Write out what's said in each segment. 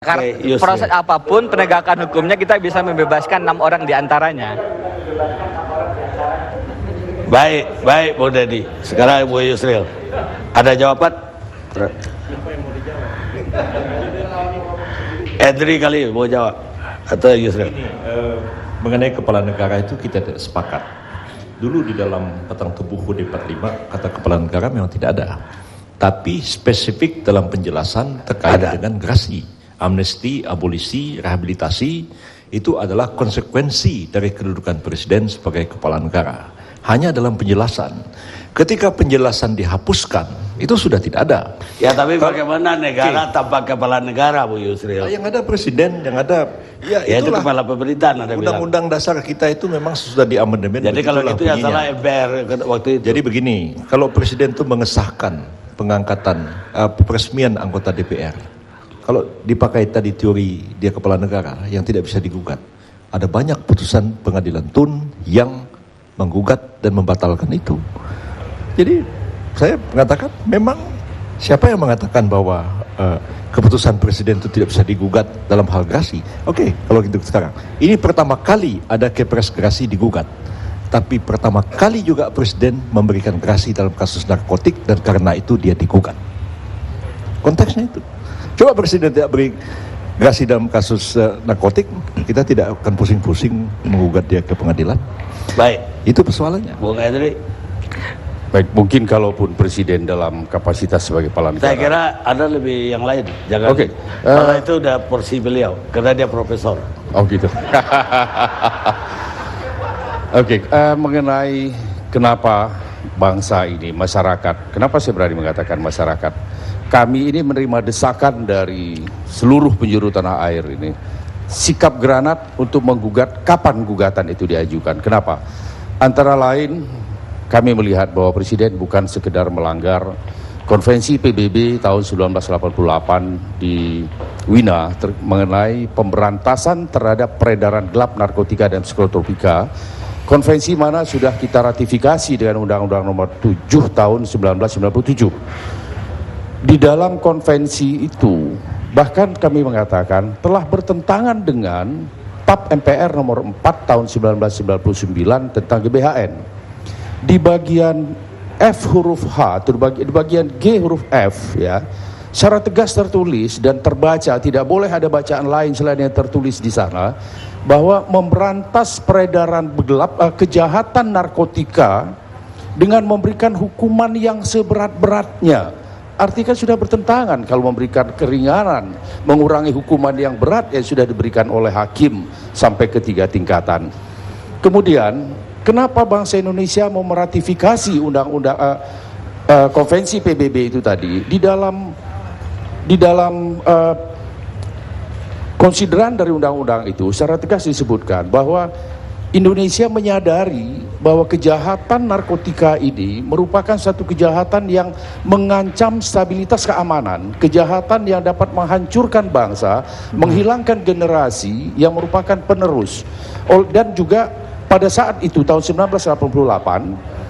Karena proses apapun penegakan hukumnya kita bisa membebaskan 6 orang diantaranya. Baik Bu Dedi. Sekarang Bu Yusril, ada jawaban? Edri kali mau jawab atau Yusril? Mengenai kepala negara itu kita tidak sepakat. Dulu di dalam Batang Tubuh UUD 45 kata kepala negara memang tidak ada. Tapi spesifik dalam penjelasan terkait dengan gerasi. Amnesti, abolisi, rehabilitasi itu adalah konsekuensi dari kedudukan presiden sebagai kepala negara. Hanya dalam penjelasan. Ketika penjelasan dihapuskan, itu sudah tidak ada. Ya tapi bagaimana negara tanpa kepala negara, Bu Yusril? Yang ada presiden, yang ada ya itu kepala pemerintahan. Undang-undang dasar kita itu memang sudah diamandemen. Jadi kalau itu ya salah MPR waktu itu. Jadi begini, kalau presiden itu mengesahkan pengangkatan peresmian anggota DPR. Kalau dipakai tadi teori dia kepala negara yang tidak bisa digugat, ada banyak putusan pengadilan TUN yang menggugat dan membatalkan itu. Jadi saya mengatakan memang siapa yang mengatakan bahwa keputusan presiden itu tidak bisa digugat dalam hal gerasi? Oke, kalau gitu sekarang. Ini pertama kali ada kepres gerasi digugat. Tapi pertama kali juga presiden memberikan gerasi dalam kasus narkotik dan karena itu dia digugat. Konteksnya itu. Coba presiden tidak beri gerasi dalam kasus narkotik, kita tidak akan pusing-pusing menggugat dia ke pengadilan. Baik, itu persoalannya. Bung Edri. Baik, mungkin kalaupun presiden dalam kapasitas sebagai kepala negara. Saya kira ada lebih yang lain. Jangan. Oke. Karena itu udah porsi beliau, karena dia profesor. Oh gitu. Oke, mengenai kenapa bangsa ini, masyarakat, kenapa saya berani mengatakan masyarakat? Kami ini menerima desakan dari seluruh penjuru tanah air ini. Sikap granat untuk menggugat kapan gugatan itu diajukan. Kenapa? Antara lain kami melihat bahwa presiden bukan sekedar melanggar konvensi PBB tahun 1988 di Wina mengenai pemberantasan terhadap peredaran gelap narkotika dan psikotropika. Konvensi mana sudah kita ratifikasi dengan Undang-Undang Nomor 7 tahun 1997. Di dalam konvensi itu bahkan kami mengatakan telah bertentangan dengan TAP MPR nomor 4 tahun 1999 tentang GBHN. Di bagian F huruf H atau di bagian G huruf F ya, secara tegas tertulis dan terbaca, tidak boleh ada bacaan lain selain yang tertulis di sana, bahwa memberantas peredaran gelap kejahatan narkotika dengan memberikan hukuman yang seberat-beratnya. Artinya sudah bertentangan kalau memberikan keringanan, mengurangi hukuman yang berat yang sudah diberikan oleh hakim sampai ke 3 tingkatan. Kemudian, kenapa bangsa Indonesia mau meratifikasi undang-undang konvensi PBB itu tadi? Di dalam konsideran dari undang-undang itu secara tegas disebutkan bahwa Indonesia menyadari bahwa kejahatan narkotika ini merupakan satu kejahatan yang mengancam stabilitas keamanan, kejahatan yang dapat menghancurkan bangsa, menghilangkan generasi yang merupakan penerus. Dan juga pada saat itu tahun 1988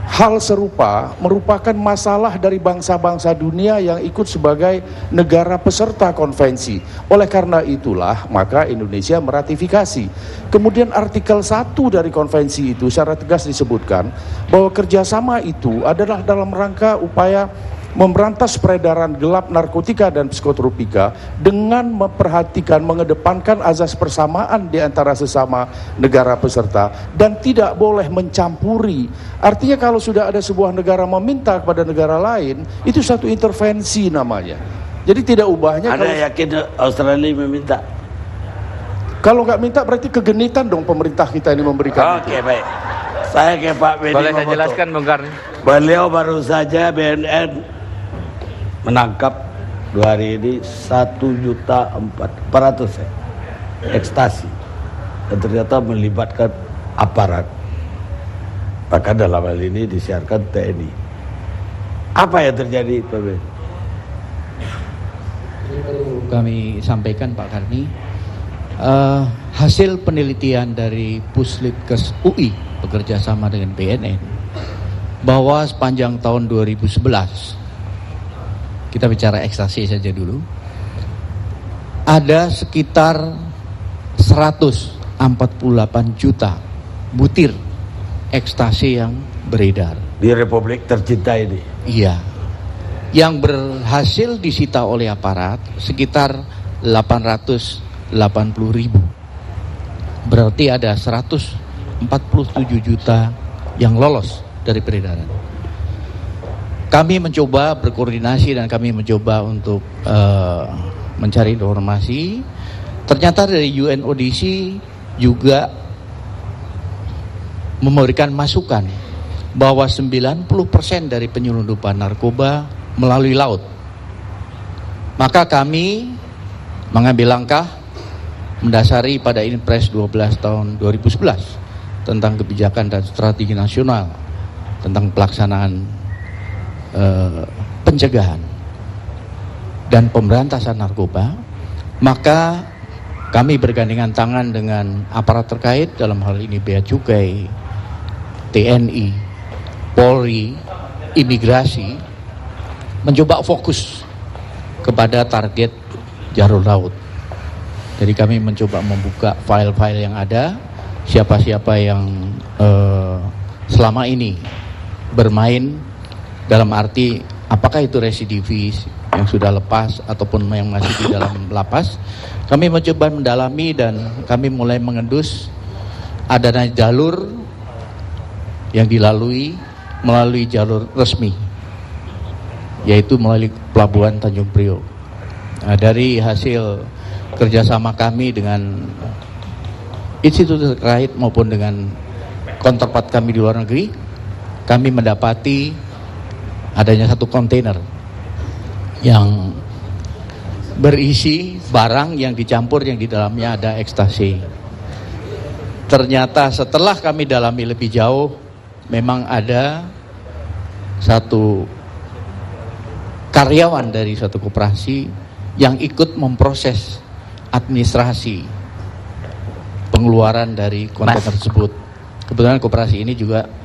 hal serupa merupakan masalah dari bangsa-bangsa dunia yang ikut sebagai negara peserta konvensi. Oleh karena itulah maka Indonesia meratifikasi. Kemudian artikel 1 dari konvensi itu secara tegas disebutkan bahwa kerjasama itu adalah dalam rangka upaya memberantas peredaran gelap narkotika dan psikotropika dengan memperhatikan, mengedepankan azas persamaan di antara sesama negara peserta dan tidak boleh mencampuri. Artinya kalau sudah ada sebuah negara meminta kepada negara lain, itu satu intervensi namanya. Jadi tidak ubahnya. Anda yakin Australia meminta? Kalau nggak minta berarti kegenitan dong pemerintah kita ini memberikan. Oke, baik. Saya ke Pak Beni. Boleh saya jelaskan, Bung Karni? Beliau baru saja BNN menangkap 2 hari ini 1.400.000 ekstasi dan ternyata melibatkan aparat, bahkan dalam hal ini disiarkan TNI. Apa yang terjadi, Pak Ben? Perlu kami sampaikan Pak Karni, hasil penelitian dari Puslitkes UI bekerja sama dengan BNN bahwa sepanjang tahun 2011, kita bicara ekstasi saja dulu, ada sekitar 148 juta butir ekstasi yang beredar. Di Republik tercinta ini. Iya. Yang berhasil disita oleh aparat sekitar 880 ribu. Berarti ada 147 juta yang lolos dari peredaran. Kami mencoba berkoordinasi dan kami mencoba untuk mencari informasi. Ternyata dari UNODC juga memberikan masukan bahwa 90% dari penyelundupan narkoba melalui laut. Maka kami mengambil langkah mendasari pada Inpres 12 tahun 2011 tentang kebijakan dan strategi nasional tentang pelaksanaan pencegahan dan pemberantasan narkoba. Maka kami bergandengan tangan dengan aparat terkait, dalam hal ini Bea Cukai, TNI, Polri, Imigrasi, mencoba fokus kepada target jalur laut. Jadi kami mencoba membuka file-file yang ada, siapa-siapa yang selama ini bermain, dalam arti apakah itu residivis yang sudah lepas ataupun yang masih di dalam lapas. Kami mencoba mendalami dan kami mulai mengendus adanya jalur yang dilalui melalui jalur resmi, yaitu melalui Pelabuhan Tanjung Priok. Nah, dari hasil kerjasama kami dengan institusi terkait maupun dengan counterpart kami di luar negeri, kami mendapati adanya satu kontainer yang berisi barang yang dicampur yang di dalamnya ada ekstasi. Ternyata setelah kami dalami lebih jauh, memang ada satu karyawan dari suatu koperasi yang ikut memproses administrasi pengeluaran dari kontainer tersebut. Kebetulan koperasi ini juga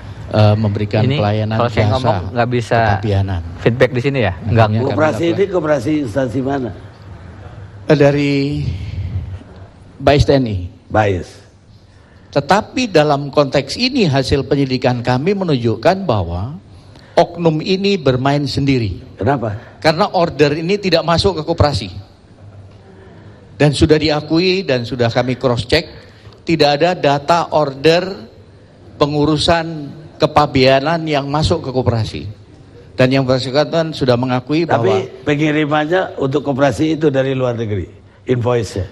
memberikan ini, pelayanan kalau saya jasa ngomong nggak bisa kepabianan. feedback di sini ya? Enggak. Koperasi ini koperasi instansi mana? Dari BAIS TNI. BAIS. Tetapi dalam konteks ini hasil penyelidikan kami menunjukkan bahwa oknum ini bermain sendiri. Kenapa? Karena order ini tidak masuk ke koperasi. Dan sudah diakui dan sudah kami cross check, tidak ada data order pengurusan kepabeanan yang masuk ke koperasi. Dan yang bersangkutan sudah mengakui bahwa tapi pengirimannya untuk koperasi itu dari luar negeri, invoice-nya.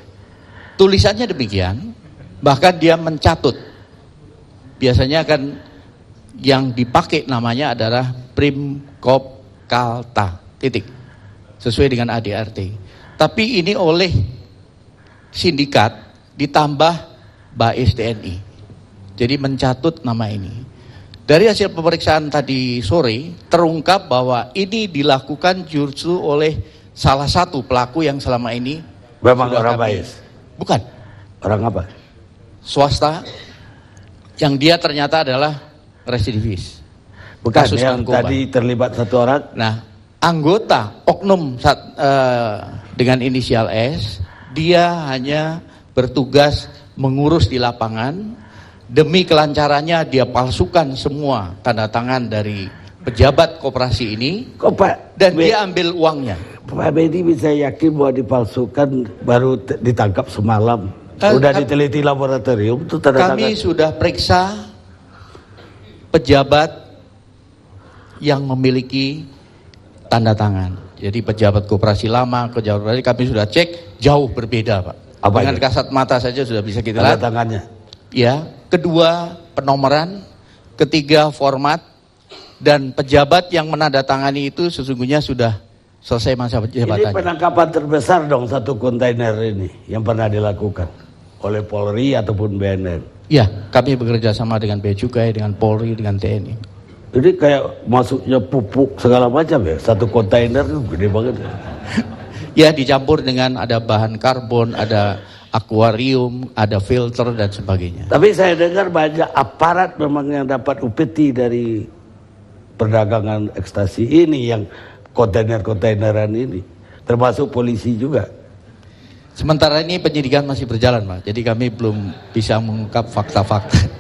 tulisannya demikian, bahkan dia mencatut. Biasanya kan yang dipakai namanya adalah Primkop Kalta, titik. Sesuai dengan ADRT. Tapi ini oleh sindikat ditambah BAIS TNI. Jadi mencatut nama ini. Dari hasil pemeriksaan tadi sore terungkap bahwa ini dilakukan justru oleh salah satu pelaku yang selama ini memang orang BAIS. Bukan. Orang apa? Swasta yang dia ternyata adalah residivis. Bukan Kasus yang narkoba. tadi terlibat satu orang. Nah, anggota oknum dengan inisial S, dia hanya bertugas mengurus di lapangan. Demi kelancarannya dia palsukan semua tanda tangan dari pejabat koperasi ini. Kok Pak? Dan dia ambil uangnya. Pak Bedi bisa yakin bahwa dipalsukan baru ditangkap semalam. Udah diteliti laboratorium itu tanda tangan. Kami sudah periksa pejabat yang memiliki tanda tangan. Jadi pejabat koperasi lama, pejabat kami sudah cek jauh berbeda, Pak. Apa dengan itu? kasat mata saja sudah bisa kita Tanda lihat. tangannya. Ya, kedua penomoran, ketiga format, dan pejabat yang menandatangani itu sesungguhnya sudah selesai masa Ini jabatannya. penangkapan terbesar dong satu kontainer ini yang pernah dilakukan oleh Polri ataupun BNN. Ya, kami bekerja sama dengan Bea Cukai, dengan Polri, dengan TNI. Ini kayak masuknya pupuk segala macam ya. Satu kontainer itu gede banget. Ya, dicampur dengan ada bahan karbon, ada akuarium, ada filter dan sebagainya. Tapi saya dengar banyak aparat memang yang dapat upeti dari perdagangan ekstasi ini, yang kontainer-kontaineran ini. Termasuk polisi juga. Sementara ini penyidikan masih berjalan, Mas. Jadi kami belum bisa mengungkap fakta-fakta.